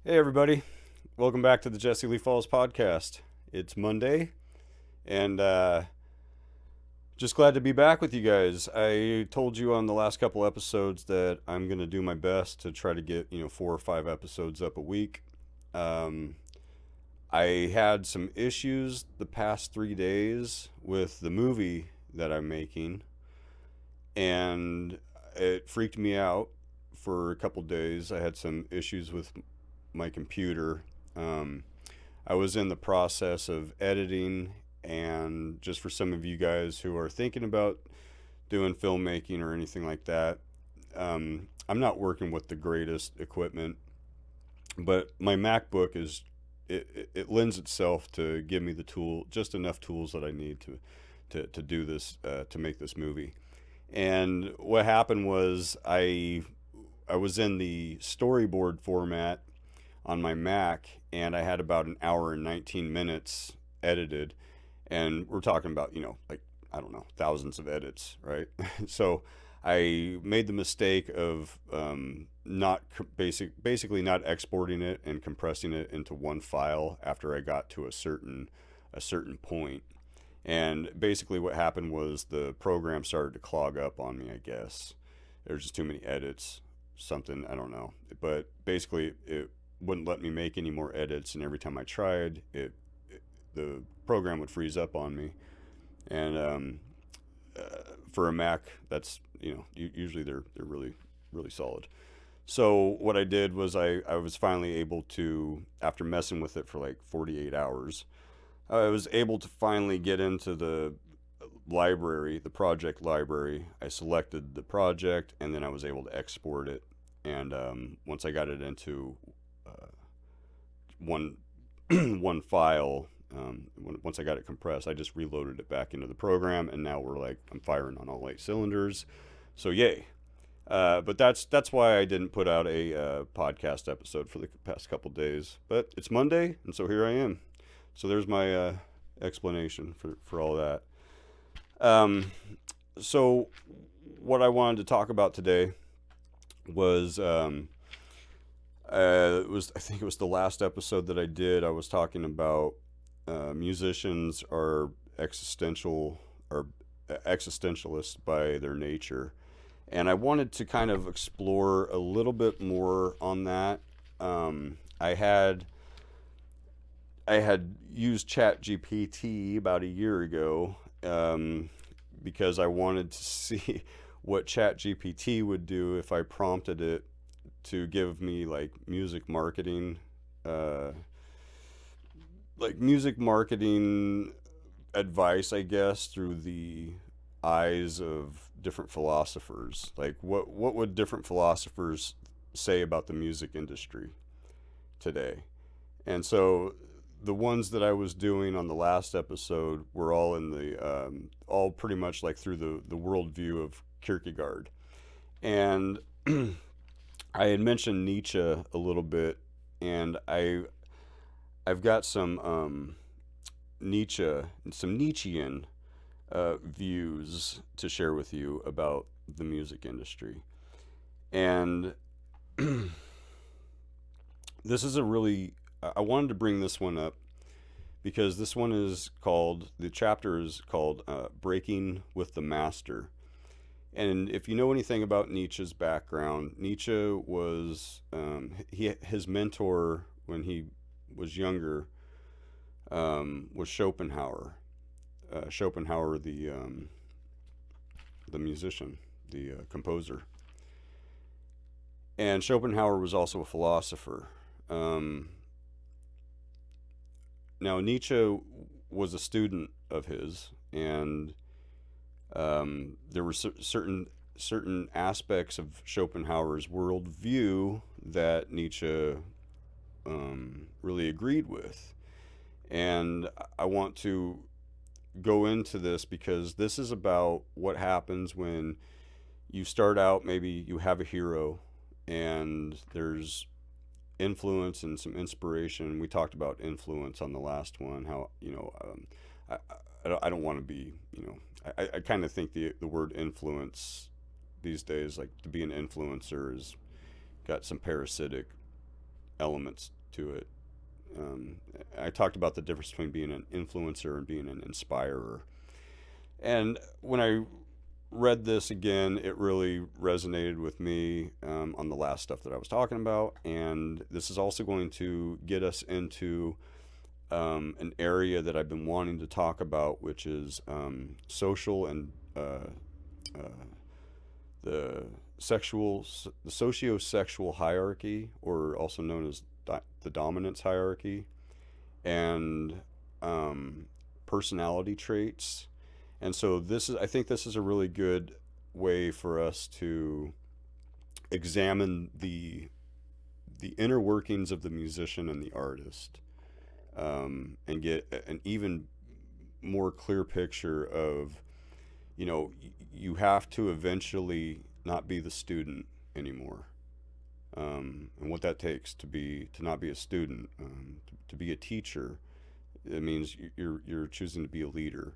Hey, everybody. Welcome back to the Jesse Lee Falls podcast. It's Monday, and just glad to be back with you guys. I told you on the last couple episodes that I'm going to do my best to try to get, 4 or 5 episodes up a week. Um, I had some issues the past 3 days with the movie that I'm making, and it freaked me out for a couple days. I had some issues with my computer. Um, I was in the process of editing, and just for some of you guys who are thinking about doing filmmaking or anything like that, I'm not working with the greatest equipment, but my MacBook it lends itself to give me the tool, just enough tools that I need to do this, to make this movie. And what happened was I was in the storyboard format on my Mac, and I had about an hour and 19 minutes edited. And we're talking about, like, I don't know, thousands of edits, right? So I made the mistake of not basically not exporting it and compressing it into one file after I got to a certain point. And basically, what happened was the program started to clog up on me, I guess. There's just too many edits, something, I don't know. But basically, it wouldn't let me make any more edits, and every time I tried, the program would freeze up on me. And for a Mac, that's, usually they're really solid. So what I did was I was finally able to, after messing with it for like 48 hours, I was able to finally get into the library, the project library. I selected the project, and then I was able to export it. And once I got it into one one file, once I got it compressed, I just reloaded it back into the program, and now I'm firing on all 8 cylinders. So yay! But that's why I didn't put out a podcast episode for the past couple days. But it's Monday, and so here I am. So there's my explanation for all that. Um, so what I wanted to talk about today was I think it was the last episode that I did. I was talking about musicians are existentialists by their nature, and I wanted to kind of explore a little bit more on that. I had used Chat GPT about a year ago, because I wanted to see what Chat GPT would do if I prompted it to give me uh, music marketing advice, I guess, through the eyes of different philosophers. Like, what would different philosophers say about the music industry today? And so the ones that I was doing on the last episode were all pretty much like through the worldview of Kierkegaard. And I had mentioned Nietzsche a little bit, and I've got Nietzsche, some Nietzschean views to share with you about the music industry. And this is a really, I wanted to bring this one up because this one the chapter is called Breaking with the Master. And if you know anything about Nietzsche's background, Nietzsche was, his mentor when he was younger, was Schopenhauer. Schopenhauer, the musician, the composer. And Schopenhauer was also a philosopher. Um, Now, Nietzsche was a student of his, and there were certain aspects of Schopenhauer's worldview that Nietzsche really agreed with. And I want to go into this because this is about what happens when you start out, maybe you have a hero, and there's influence and some inspiration. We talked about influence on the last one, how, I, I don't want to be, I kind of think the word influence these days, like to be an influencer, has got some parasitic elements to it. I talked about the difference between being an influencer and being an inspirer. And when I read this again, it really resonated with me on the last stuff that I was talking about. And this is also going to get us into an area that I've been wanting to talk about, which is social and the the socio-sexual hierarchy, or also known as the dominance hierarchy, and personality traits. And so I think this is a really good way for us to examine the inner workings of the musician and the artist, and get an even more clear picture of, you have to eventually not be the student anymore, and what that takes to not be a student, to be a teacher. It means you're choosing to be a leader.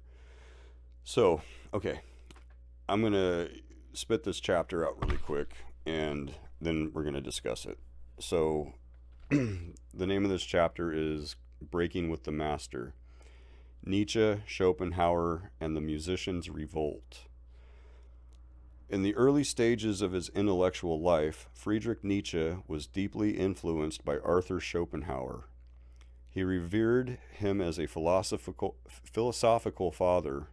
So, okay, I'm gonna spit this chapter out really quick, and then we're gonna discuss it. So, the name of this chapter is "Breaking with the Master." Nietzsche, Schopenhauer, and the Musician's Revolt. In the early stages of his intellectual life, Friedrich Nietzsche was deeply influenced by Arthur Schopenhauer. He revered him as a philosophical father.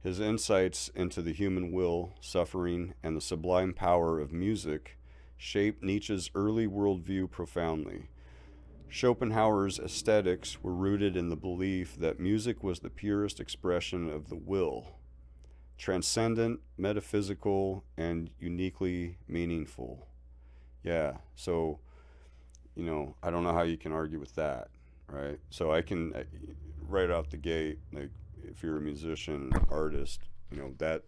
His insights into the human will, suffering, and the sublime power of music shaped Nietzsche's early worldview profoundly. Schopenhauer's aesthetics were rooted in the belief that music was the purest expression of the will, transcendent, metaphysical, and uniquely meaningful. Yeah, so, I don't know how you can argue with that, right? So I can, right out the gate, like, if you're a musician, artist, that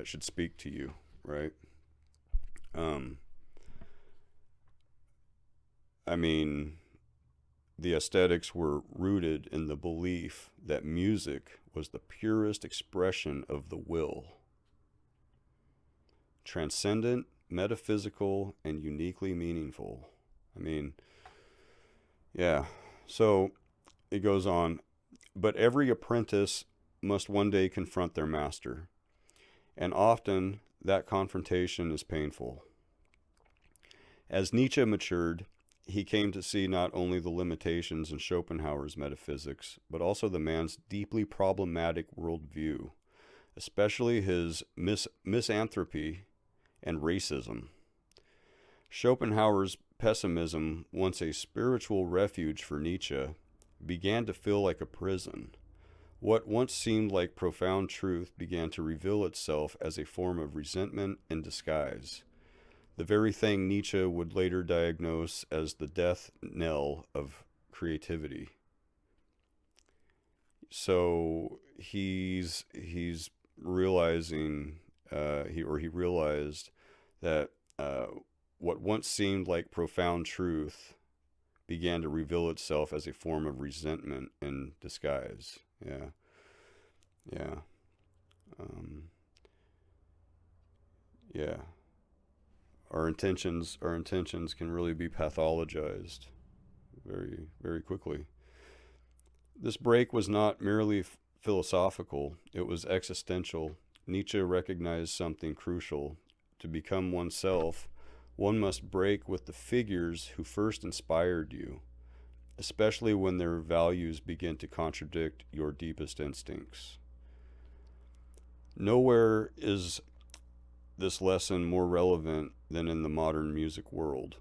should speak to you, right? I mean, the aesthetics were rooted in the belief that music was the purest expression of the will, transcendent, metaphysical, and uniquely meaningful. I mean, yeah. So it goes on, but every apprentice must one day confront their master, and often that confrontation is painful. As Nietzsche matured, he came to see not only the limitations in Schopenhauer's metaphysics, but also the man's deeply problematic worldview, especially his misanthropy and racism. Schopenhauer's pessimism, once a spiritual refuge for Nietzsche, began to feel like a prison. What once seemed like profound truth began to reveal itself as a form of resentment in disguise, the very thing Nietzsche would later diagnose as the death knell of creativity. So he's realizing, he realized that what once seemed like profound truth began to reveal itself as a form of resentment in disguise. Yeah, yeah, yeah. Our intentions can really be pathologized very, very quickly. This break was not merely philosophical, it was existential. Nietzsche recognized something crucial. To become oneself, one must break with the figures who first inspired you, especially when their values begin to contradict your deepest instincts. Nowhere is this lesson more relevant than in the modern music world.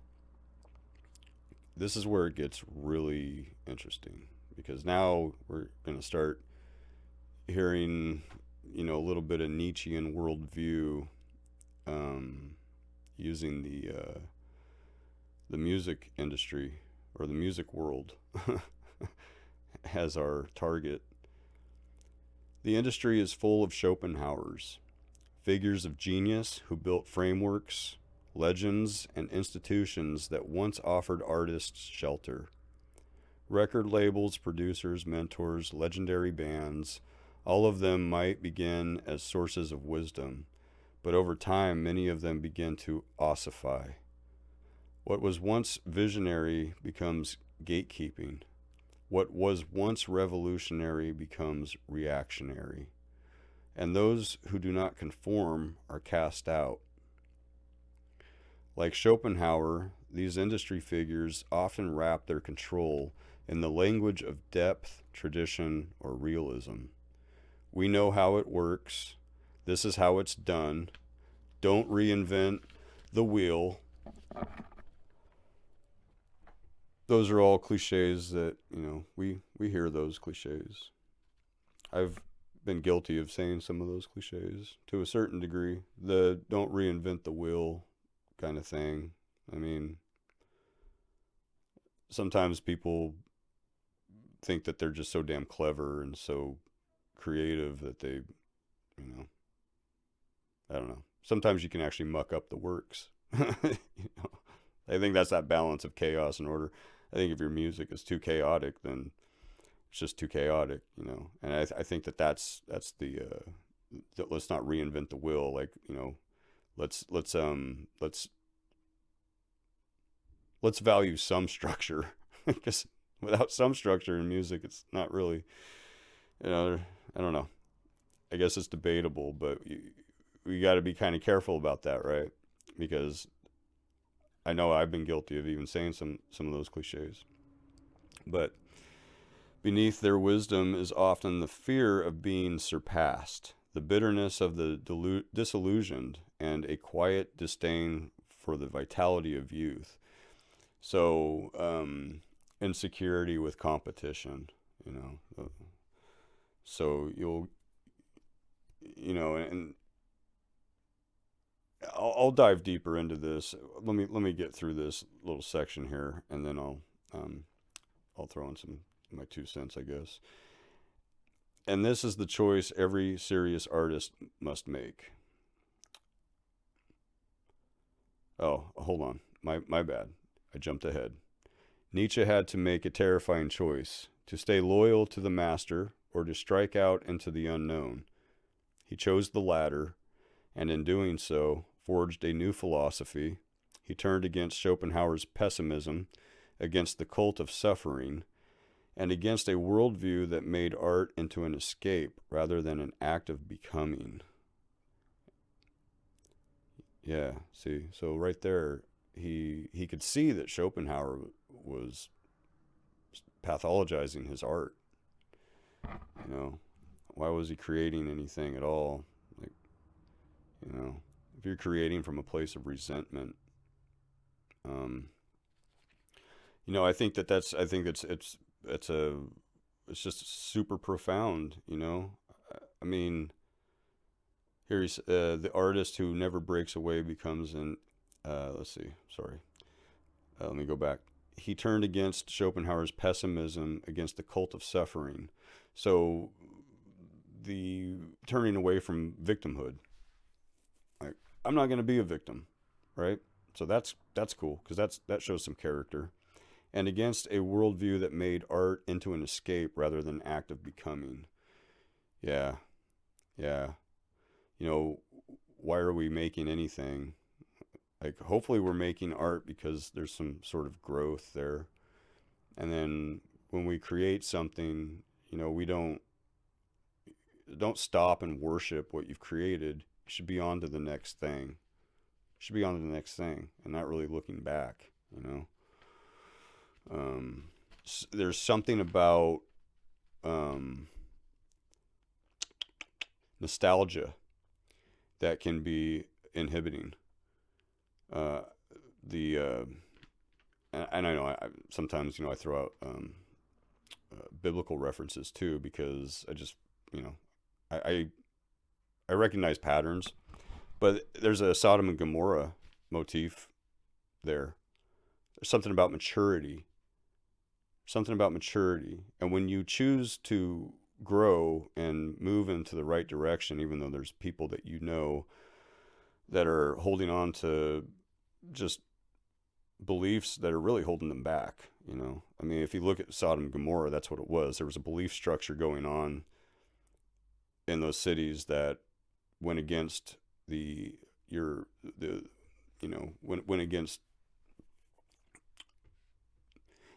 This is where it gets really interesting, because now we're going to start hearing, a little bit of Nietzschean worldview, using the music industry or the music world as our target. The industry is full of Schopenhauers, figures of genius who built frameworks, legends, and institutions that once offered artists shelter. Record labels, producers, mentors, legendary bands, all of them might begin as sources of wisdom, but over time, many of them begin to ossify. What was once visionary becomes gatekeeping. What was once revolutionary becomes reactionary. And those who do not conform are cast out. Like Schopenhauer, these industry figures often wrap their control in the language of depth, tradition, or realism. We know how it works. This is how it's done. Don't reinvent the wheel. Those are all cliches that, we hear those cliches. I've been guilty of saying some of those cliches to a certain degree. The don't reinvent the wheel kind of thing. I mean, sometimes people think that they're just so damn clever and so creative that they, I don't know. Sometimes you can actually muck up the works. I think that's that balance of chaos and order. I think if your music is too chaotic, then it's just too chaotic, And I think that's the let's not reinvent the wheel. Like, let's value some structure, because without some structure in music, it's not really, I don't know. I guess it's debatable, but we got to be kind of careful about that, right? Because I know I've been guilty of even saying some of those cliches. But beneath their wisdom is often the fear of being surpassed, the bitterness of the disillusioned, and a quiet disdain for the vitality of youth. So, insecurity with competition, so you'll, and I'll dive deeper into this. Let me get through this little section here, and then I'll throw in my 2 cents, I guess. And this is the choice every serious artist must make. Oh, hold on. My bad. I jumped ahead. Nietzsche had to make a terrifying choice: to stay loyal to the master or to strike out into the unknown. He chose the latter, and in doing so, forged a new philosophy. He turned against Schopenhauer's pessimism, against the cult of suffering, and against a worldview that made art into an escape rather than an act of becoming. Yeah, see, so right there, he could see that Schopenhauer was pathologizing his art. Why was he creating anything at all? Like, if you're creating from a place of resentment, I think it's just super profound. I mean, here he's the artist who never breaks away becomes an. Let's see. Sorry. Let me go back. He turned against Schopenhauer's pessimism, against the cult of suffering. So the turning away from victimhood. Like, I'm not going to be a victim, right? So that's cool, because that shows some character. And against a worldview that made art into an escape rather than an act of becoming. Yeah. Why are we making anything? Like, hopefully we're making art because there's some sort of growth there. And then when we create something, we don't stop and worship what you've created. You should be on to the next thing. And not really looking back, There's something about nostalgia that can be inhibiting. And I know sometimes I throw out biblical references too, because I just I recognize patterns, but there's a Sodom and Gomorrah motif there. There's something about maturity, and when you choose to grow and move into the right direction, even though there's people that that are holding on to just beliefs that are really holding them back. I mean, if you look at Sodom and Gomorrah, that's what it was. There was a belief structure going on in those cities that went against went against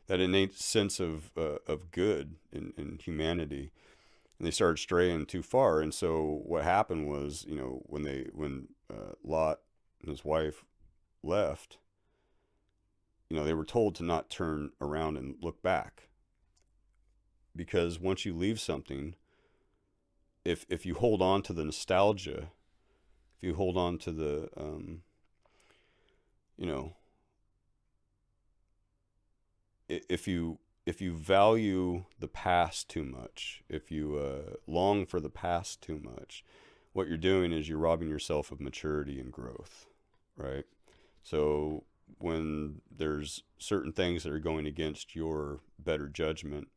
that innate sense of good in humanity, and they started straying too far. And so what happened was, when Lot and his wife left, they were told to not turn around and look back, because once you leave something, if you hold on to the nostalgia, if you hold on to the you know if you value the past too much, if you long for the past too much, what you're doing is you're robbing yourself of maturity and growth, right? So when there's certain things that are going against your better judgment,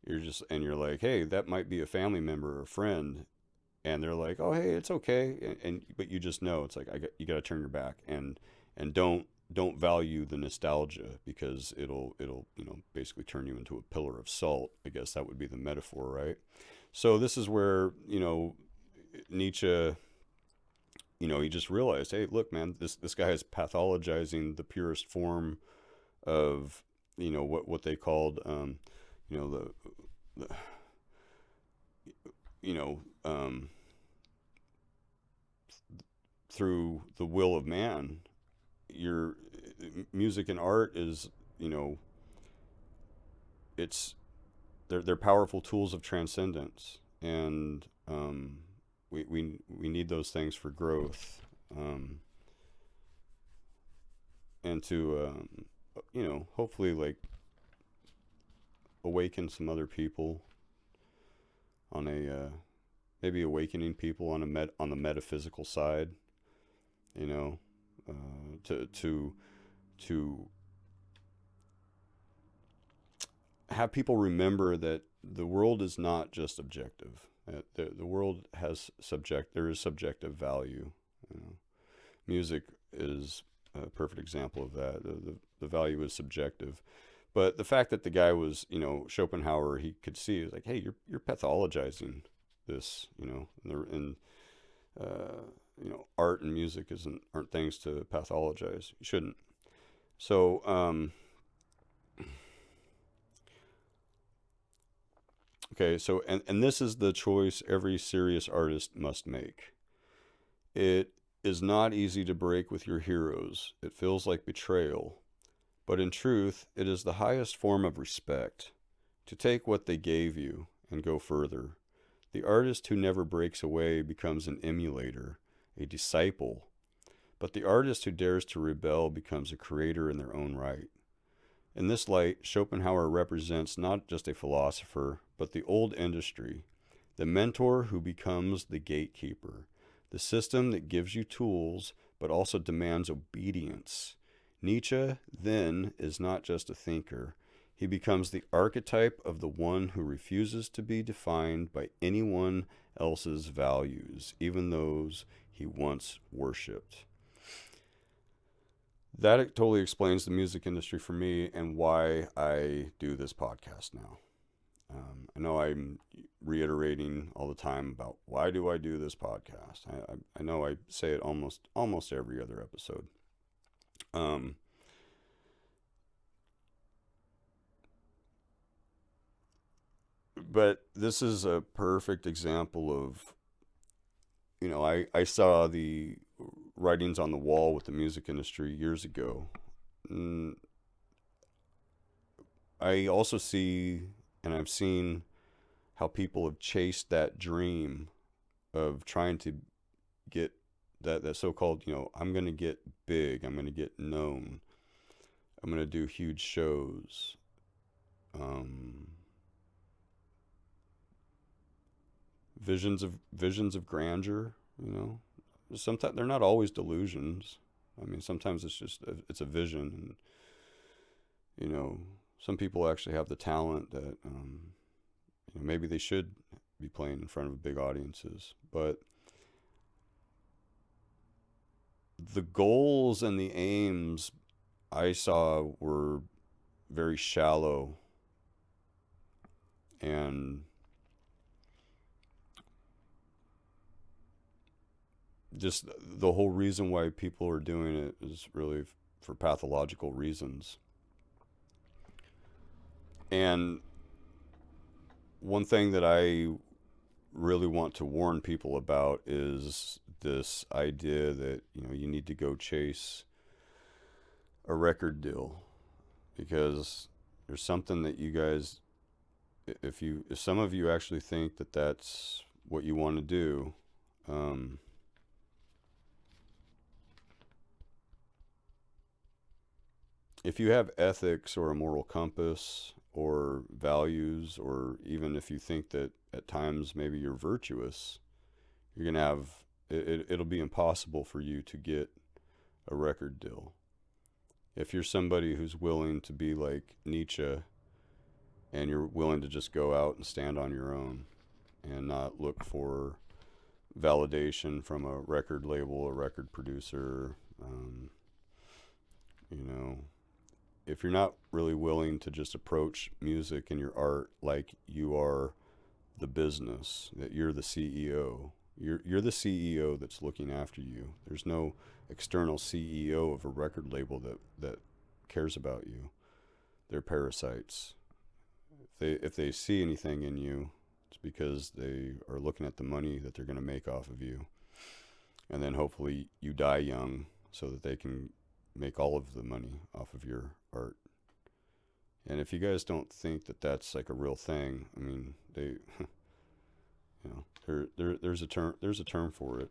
you're like, hey, that might be a family member or a friend, and they're like, oh, hey, it's okay, but you just know it's like, you got to turn your back, and don't value the nostalgia, because it'll basically turn you into a pillar of salt. I guess that would be the metaphor, right? So this is where Nietzsche, he just realized, hey, look, man, this guy is pathologizing the purest form of what they called the you know through the will of man. Your music and art is, it's they're powerful tools of transcendence, and we need those things for growth, and to hopefully, like, awaken some other people on a maybe awakening people on on the metaphysical side, to have people remember that the world is not just objective. The world has there is subjective value. Music is a perfect example of that. The value is subjective. But the fact that the guy was, Schopenhauer, he could see, it was like, hey, you're pathologizing this, and art and music aren't things to pathologize. You shouldn't. So, okay, so, and this is the choice every serious artist must make. It is not easy to break with your heroes. It feels like betrayal. But in truth, it is the highest form of respect, to take what they gave you and go further. The artist who never breaks away becomes an emulator, a disciple. But the artist who dares to rebel becomes a creator in their own right. In this light, Schopenhauer represents not just a philosopher, but the old industry, the mentor who becomes the gatekeeper, the system that gives you tools but also demands obedience. Nietzsche, then, is not just a thinker. He becomes the archetype of the one who refuses to be defined by anyone else's values, even those he once worshipped. That totally explains the music industry for me and why I do this podcast now. I know I'm reiterating all the time about why do I do this podcast. I know I say it almost every other episode. But this is a perfect example of, I saw the writings on the wall with the music industry years ago. I also see, and I've seen how people have chased that dream of trying to get that so-called, I'm going to get big, I'm going to get known, I'm going to do huge shows. Visions of grandeur, sometimes they're not always delusions. I mean, sometimes it's a vision, and some people actually have the talent that maybe they should be playing in front of big audiences, but the goals and the aims I saw were very shallow, and just the whole reason why people are doing it is really for pathological reasons. And one thing that I really want to warn people about is this idea that, you need to go chase a record deal, because there's something that you guys, if some of you actually think that that's what you want to do, um, if you have ethics or a moral compass or values, or even if you think that at times maybe you're virtuous, you're going to have it'll be impossible for you to get a record deal. If you're somebody who's willing to be like Nietzsche, and you're willing to just go out and stand on your own and not look for validation from a record label, a record producer, you know, if you're not really willing to just approach music and your art like you are the business, that you're the CEO, you're the CEO that's looking after you. There's no external CEO of a record label that cares about you. They're parasites. If they see anything in you, it's because they are looking at the money that they're going to make off of you. And then hopefully you die young so that they can make all of the money off of your art. And if you guys don't think that that's like a real thing, I mean, there's a term for it.